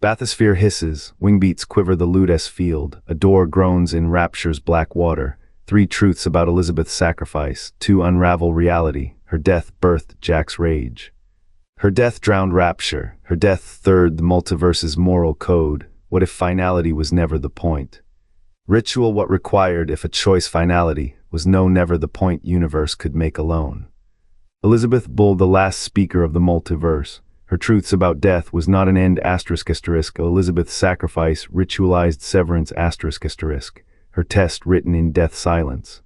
Bathysphere hisses, wingbeats quiver the Ludes field, a door groans in Rapture's black water. Three truths about Elizabeth's sacrifice, two unravel reality. Her death birthed Jack's rage. Her death drowned Rapture. Her death third the multiverse's moral code. What if finality was never the point? Ritual what required if a choice finality was no never the point universe could make alone. Elizabeth Bull, the last speaker of the multiverse. Her truths about death was not an end asterisk. Elizabeth's sacrifice, ritualized severance asterisk. Her test written in death silence.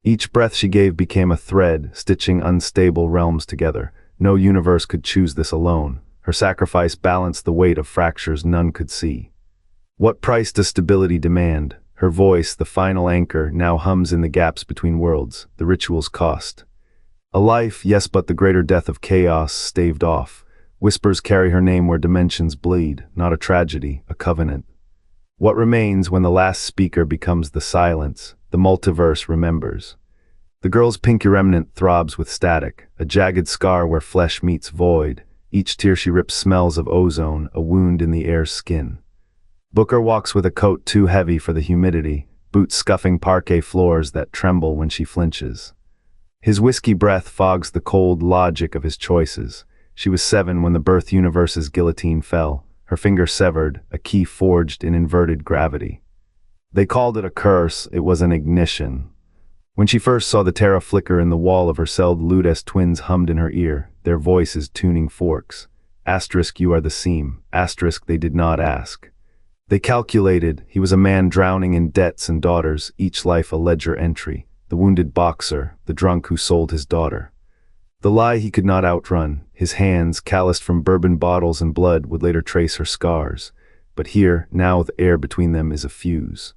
Each breath she gave became a thread, stitching unstable realms together. No universe could choose this alone. Her sacrifice balanced the weight of fractures none could see. What price does stability demand? Her voice, the final anchor, now hums in the gaps between worlds, the ritual's cost. A life, yes, but the greater death of chaos staved off. Whispers carry her name where dimensions bleed, not a tragedy, a covenant. What remains when the last speaker becomes the silence? The multiverse remembers. The girl's pink remnant throbs with static, a jagged scar where flesh meets void. Each tear she rips smells of ozone, a wound in the air's skin. Booker walks with a coat too heavy for the humidity, boots scuffing parquet floors that tremble when she flinches. His whiskey breath fogs the cold logic of his choices. She was 7 when the birth universe's guillotine fell, her finger severed, a key forged in inverted gravity. They called it a curse, it was an ignition. When she first saw the Terra flicker in the wall of her cell, the Ludes twins hummed in her ear, their voices tuning forks. Asterisk, you are the seam. Asterisk, they did not ask. They calculated, he was a man drowning in debts and daughters, each life a ledger entry. The wounded boxer, the drunk who sold his daughter. The lie he could not outrun, his hands, calloused from bourbon bottles and blood, would later trace her scars. But here, now the air between them is a fuse.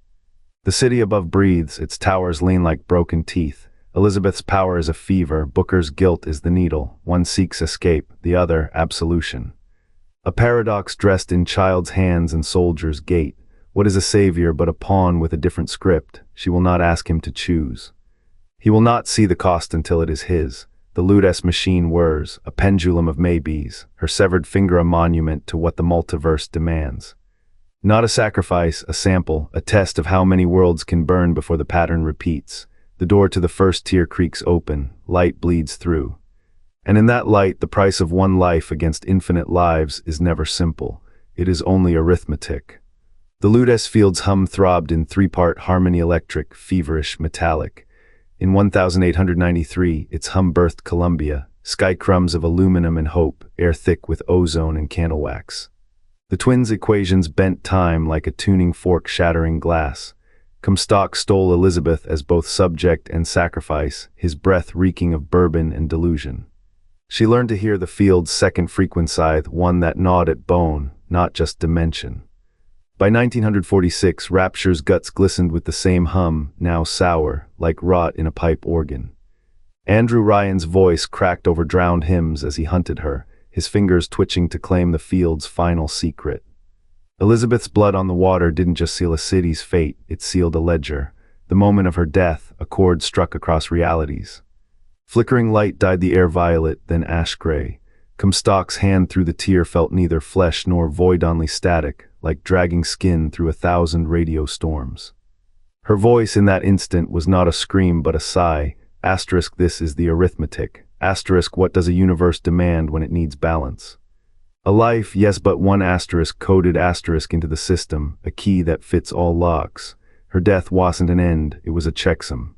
The city above breathes, its towers lean like broken teeth. Elizabeth's power is a fever, Booker's guilt is the needle. One seeks escape, the other absolution. A paradox dressed in child's hands and soldier's gait. What is a savior but a pawn with a different script? She will not ask him to choose. He will not see the cost until it is his. The Ludes machine whirs, a pendulum of maybes, her severed finger a monument to what the multiverse demands. Not a sacrifice, a sample, a test of how many worlds can burn before the pattern repeats. The door to the first tier creaks open, light bleeds through. And in that light, the price of one life against infinite lives is never simple. It is only arithmetic. The Ludes field's hum throbbed in 3-part harmony, electric, feverish, metallic. In 1893, its hum birthed Columbia, sky crumbs of aluminum and hope, air thick with ozone and candle wax. The twins' equations bent time like a tuning fork shattering glass. Comstock stole Elizabeth as both subject and sacrifice, his breath reeking of bourbon and delusion. She learned to hear the field's second frequency, one that gnawed at bone, not just dimension. By 1946, Rapture's guts glistened with the same hum, now sour, like rot in a pipe organ. Andrew Ryan's voice cracked over drowned hymns as he hunted her, his fingers twitching to claim the field's final secret. Elizabeth's blood on the water didn't just seal a city's fate, it sealed a ledger. The moment of her death, a chord struck across realities. Flickering light dyed the air violet, then ash-gray. Comstock's hand through the tear felt neither flesh nor void, only static, like dragging skin through 1,000 radio storms. Her voice in that instant was not a scream but a sigh. Asterisk, this is the arithmetic. Asterisk, what does a universe demand when it needs balance? A life, yes, but one asterisk coded asterisk into the system, a key that fits all locks. Her death wasn't an end, it was a checksum.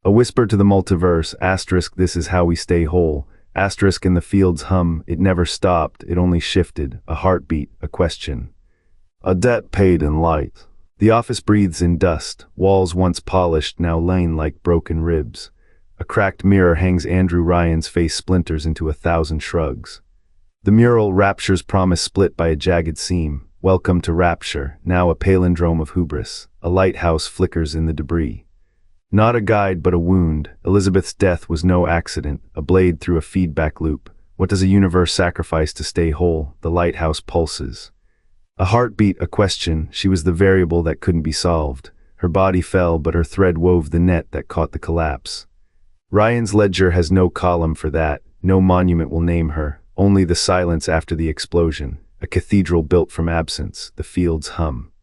A whisper to the multiverse, asterisk, this is how we stay whole. Asterisk, in the field's hum, it never stopped, it only shifted, a heartbeat, a question. A debt paid in light. The office breathes in dust, walls once polished now lain like broken ribs. A cracked mirror hangs Andrew Ryan's face, splinters into 1,000 shrugs. The mural, Rapture's promise, split by a jagged seam. Welcome to Rapture, now a palindrome of hubris. A lighthouse flickers in the debris. Not a guide but a wound. Elizabeth's death was no accident, a blade through a feedback loop. What does a universe sacrifice to stay whole? The lighthouse pulses. A heartbeat, a question. She was the variable that couldn't be solved. Her body fell, but her thread wove the net that caught the collapse. Ryan's ledger has no column for that. No monument will name her. Only the silence after the explosion. a cathedral built from absence, the fields hum.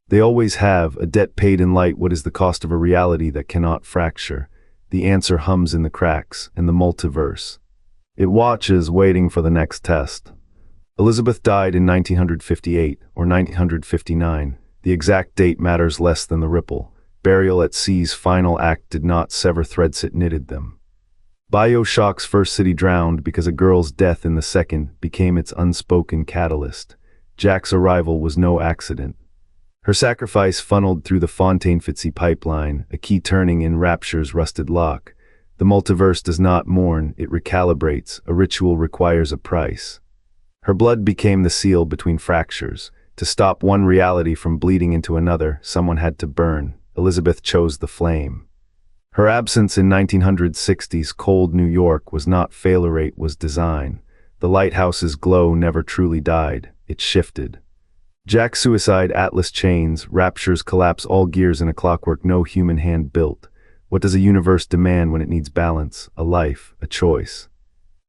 They always have, a debt paid in light. What is the cost of a reality that cannot fracture? The answer hums in the cracks, in the multiverse. It watches, waiting for the next test. Elizabeth died in 1958 or 1959. The exact date matters less than the ripple. Burial at Sea's final act did not sever threads, it knitted them. Bioshock's first city drowned because a girl's death in the second became its unspoken catalyst. Jack's arrival was no accident. Her sacrifice funneled through the Fontaine-Fitzy pipeline, a key turning in Rapture's rusted lock. The multiverse does not mourn, it recalibrates. A ritual requires a price. Her blood became the seal between fractures. To stop one reality from bleeding into another, someone had to burn. Elizabeth chose the flame. Her absence in 1960s cold New York was not failure, it was design. The lighthouse's glow never truly died, it shifted. Jack's suicide, Atlas chains, Rapture's collapse, all gears in a clockwork no human hand built. What does a universe demand when it needs balance, a life, a choice?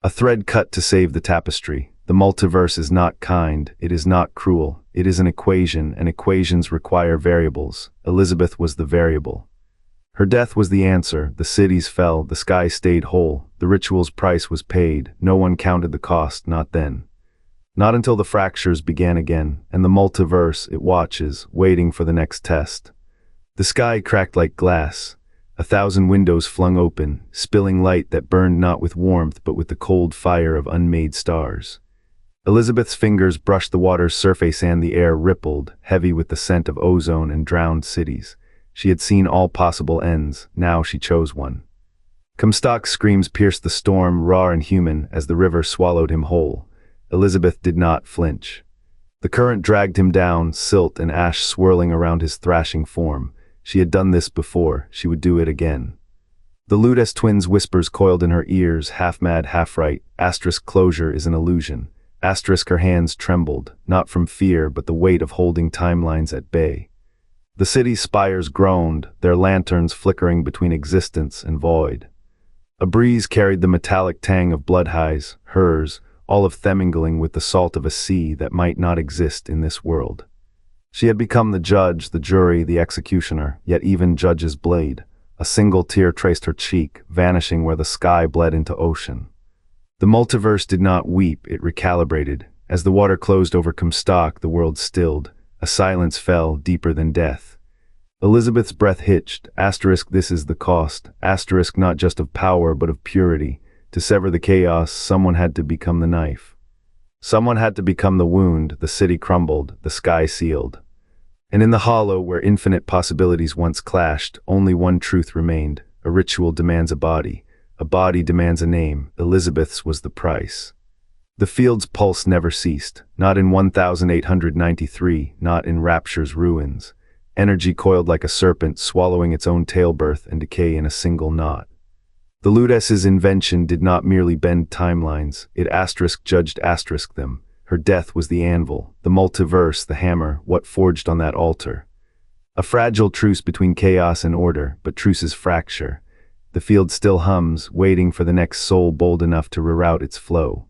A thread cut to save the tapestry. The multiverse is not kind, it is not cruel, it is an equation, and equations require variables. Elizabeth was the variable. Her death was the answer. The cities fell, the sky stayed whole, the ritual's price was paid. No one counted the cost, not then. Not until the fractures began again, and the multiverse, it watches, waiting for the next test. The sky cracked like glass. 1,000 windows flung open, spilling light that burned not with warmth but with the cold fire of unmade stars. Elizabeth's fingers brushed the water's surface and the air rippled, heavy with the scent of ozone and drowned cities. She had seen all possible ends, now she chose one. Comstock's screams pierced the storm, raw and human, as the river swallowed him whole. Elizabeth did not flinch. The current dragged him down, silt and ash swirling around his thrashing form. She had done this before, she would do it again. The Ludes twins' whispers coiled in her ears, half mad, half right. Asterisk closure is an illusion. Asterisk her hands trembled, not from fear but the weight of holding timelines at bay. The city's spires groaned, their lanterns flickering between existence and void. A breeze carried the metallic tang of blood highs, hers, all of them mingling with the salt of a sea that might not exist in this world. She had become the judge, the jury, the executioner, yet even judge's blade. A single tear traced her cheek, vanishing where the sky bled into ocean. The multiverse did not weep, it recalibrated. As the water closed over Comstock, the world stilled. A silence fell, deeper than death. Elizabeth's breath hitched. Asterisk, this is the cost. Asterisk, not just of power, but of purity. To sever the chaos, someone had to become the knife. Someone had to become the wound. The city crumbled, the sky sealed. And in the hollow, where infinite possibilities once clashed, only one truth remained. A ritual demands a body demands a name. Elizabeth's was the price. The field's pulse never ceased, not in 1893, not in Rapture's ruins. Energy coiled like a serpent, swallowing its own tailbirth and decay in a single knot. The Ludes's invention did not merely bend timelines, it judged them. Her death was the anvil, the multiverse, the hammer, what forged on that altar. A fragile truce between chaos and order, but truces fracture. The field still hums, waiting for the next soul bold enough to reroute its flow.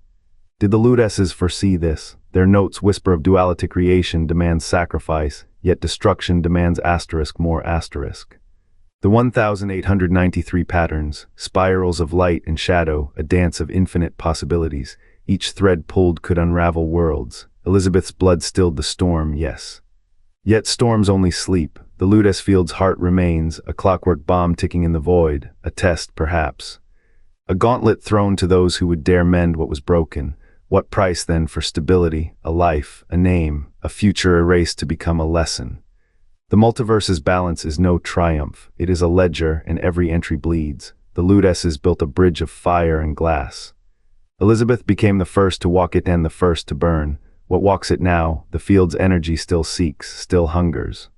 Did the Ludeses foresee this? Their notes whisper of duality. Creation demands sacrifice, yet destruction demands more asterisk. The 1893 patterns, spirals of light and shadow, a dance of infinite possibilities. Each thread pulled could unravel worlds. Elizabeth's blood stilled the storm, yes. Yet storms only sleep. The Ludes field's heart remains, a clockwork bomb ticking in the void, a test perhaps. A gauntlet thrown to those who would dare mend what was broken. What price then for stability, a life, a name, a future erased to become a lesson? The multiverse's balance is no triumph, it is a ledger and every entry bleeds. The Ludeses built a bridge of fire and glass. Elizabeth became the first to walk it and the first to burn. What walks it now? The field's energy still seeks, still hungers.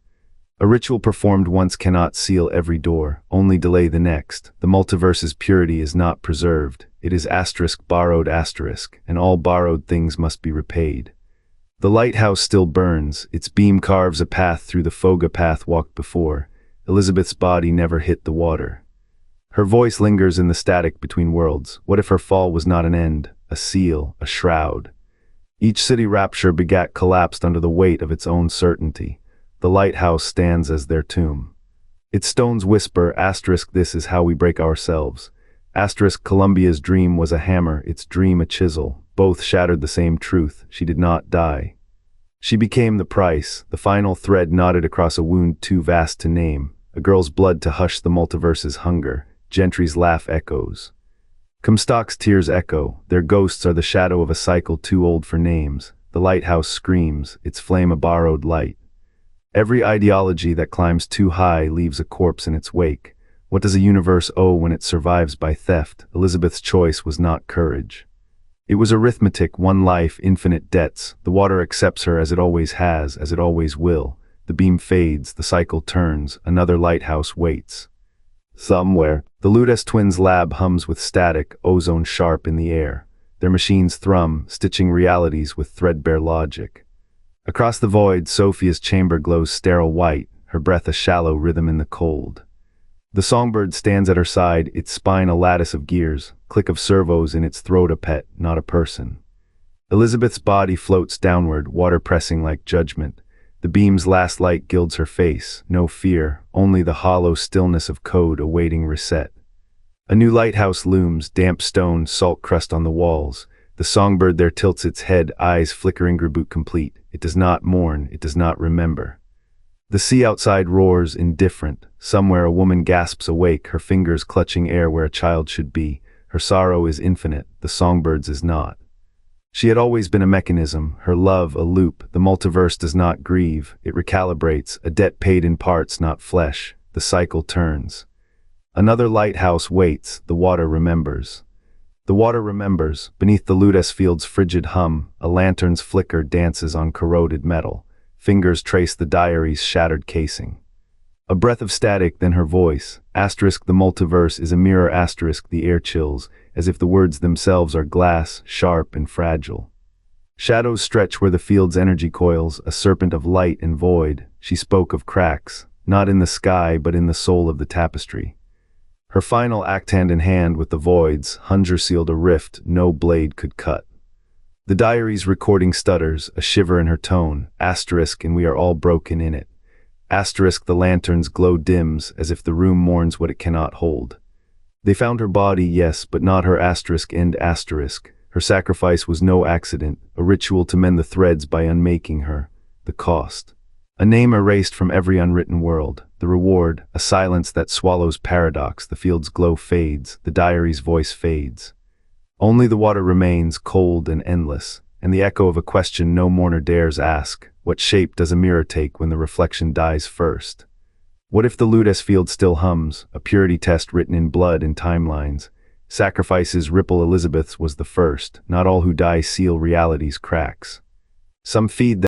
A ritual performed once cannot seal every door, only delay the next. The multiverse's purity is not preserved. It is borrowed, and all borrowed things must be repaid. The lighthouse still burns, its beam carves a path through the Foga path walked before. Elizabeth's body never hit the water. Her voice lingers in the static between worlds. What if her fall was not an end, a seal, a shroud? Each city Rapture begat collapsed under the weight of its own certainty. The lighthouse stands as their tomb. Its stones whisper, asterisk, this is how we break ourselves. Asterisk, Columbia's dream was a hammer, its dream a chisel. Both shattered the same truth. She did not die. She became the price, the final thread knotted across a wound too vast to name, a girl's blood to hush the multiverse's hunger. Gentry's laugh echoes. Comstock's tears echo, their ghosts are the shadow of a cycle too old for names. The lighthouse screams, its flame a borrowed light. Every ideology that climbs too high leaves a corpse in its wake. What does a universe owe when it survives by theft? Elizabeth's choice was not courage. It was arithmetic, one life, infinite debts. The water accepts her as it always has, as it always will. The beam fades, the cycle turns, another lighthouse waits. Somewhere, the Ludes twins' lab hums with static, ozone sharp in the air. Their machines thrum, stitching realities with threadbare logic. Across the void, Sophia's chamber glows sterile white, her breath a shallow rhythm in the cold. The Songbird stands at her side, its spine a lattice of gears, click of servos in its throat a pet, not a person. Elizabeth's body floats downward, water pressing like judgment. The beam's last light gilds her face, no fear, only the hollow stillness of code awaiting reset. A new lighthouse looms, damp stone, salt crust on the walls. The Songbird there tilts its head, eyes flickering, reboot complete. It does not mourn, it does not remember. The sea outside roars, indifferent. Somewhere a woman gasps awake, her fingers clutching air where a child should be. Her sorrow is infinite, the Songbird's is not. She had always been a mechanism, her love a loop. The multiverse does not grieve, it recalibrates, a debt paid in parts, not flesh. The cycle turns. Another lighthouse waits, the water remembers. The water remembers, beneath the Ludes field's frigid hum, a lantern's flicker dances on corroded metal. Fingers trace the diary's shattered casing. A breath of static, then her voice. Asterisk, the multiverse is a mirror, asterisk, the air chills, as if the words themselves are glass, sharp and fragile. Shadows stretch where the field's energy coils, a serpent of light and void. She spoke of cracks, not in the sky but in the soul of the tapestry. Her final act hand in hand with the void's, Hunger sealed a rift no blade could cut. The diary's recording stutters, a shiver in her tone, asterisk, and we are all broken in it. Asterisk, the lantern's glow dims, as if the room mourns what it cannot hold. They found her body, yes, but not her asterisk end asterisk. Her sacrifice was no accident, a ritual to mend the threads by unmaking her. The cost. A name erased from every unwritten world. The reward, a silence that swallows paradox. The field's glow fades, the diary's voice fades. Only the water remains, cold and endless, and the echo of a question no mourner dares ask. What shape does a mirror take when the reflection dies first? What if the Ludes field still hums, a purity test written in blood and timelines? Sacrifices ripple, Elizabeth's was the first. Not all who die seal reality's cracks. Some feed them.